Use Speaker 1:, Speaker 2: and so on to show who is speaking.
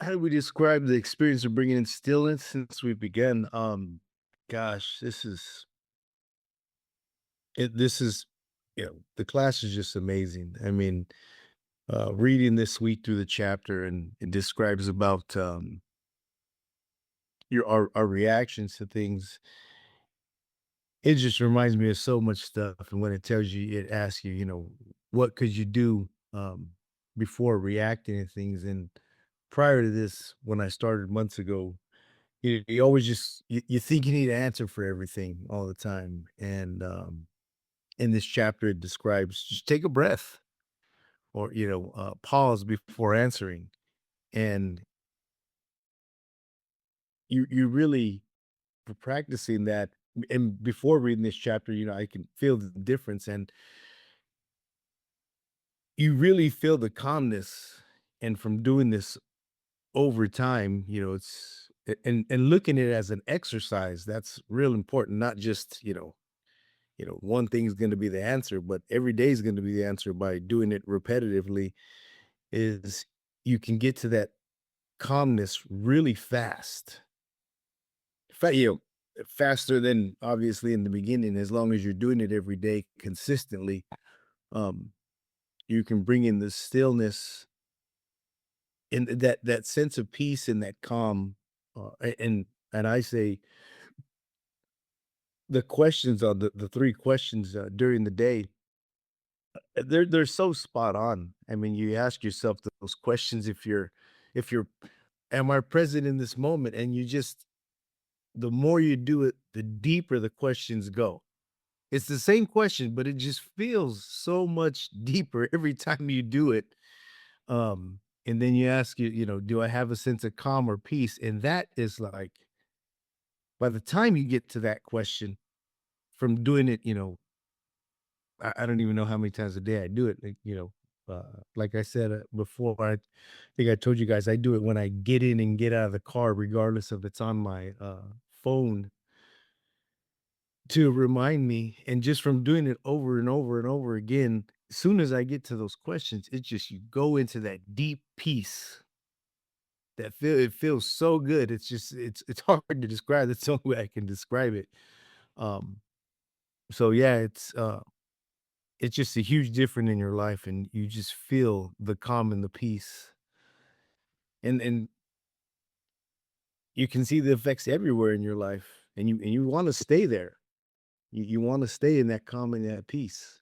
Speaker 1: How do we describe the experience of bringing in stillness since we began? Gosh, this is, the class is just amazing. I mean, reading this week through the chapter, and it describes about our reactions to things. It just reminds me of so much stuff. And when it tells you, it asks you, what could you do before reacting to things? And prior to this, when I started months ago, you always just you think you need an answer for everything all the time. And in this chapter, it describes just take a breath, or pause before answering. And you really, for practicing that, and before reading this chapter, I can feel the difference. And you really feel the calmness. And from doing this over time, and looking at it as an exercise, that's real important. Not just, one thing's going to be the answer, but every day is going to be the answer. By doing it repetitively, is you can get to that calmness really fast. Faster than obviously in the beginning. As long as you're doing it every day consistently, um, you can bring in the stillness and that sense of peace and that calm. And I say the questions on the three questions during the day, they're so spot on. I mean, you ask yourself those questions, if you're am I present in this moment? And you just, the more you do it, the deeper the questions go. It's the same question, but it just feels so much deeper every time you do it. And then you ask, do I have a sense of calm or peace? And that is like, by the time you get to that question, from doing it, I don't even know how many times a day I do it. Like I said before, I think I told you guys I do it when I get in and get out of the car, regardless if it's on my phone, to remind me. And just from doing it over and over and over again, as soon as I get to those questions, it's just you go into that deep peace it feels so good. It's hard to describe. That's the only way I can describe it. Um, so yeah, it's just a huge difference in your life, and you just feel the calm and the peace. And you can see the effects everywhere in your life, and you want to stay there. You want to stay in that calm and that peace.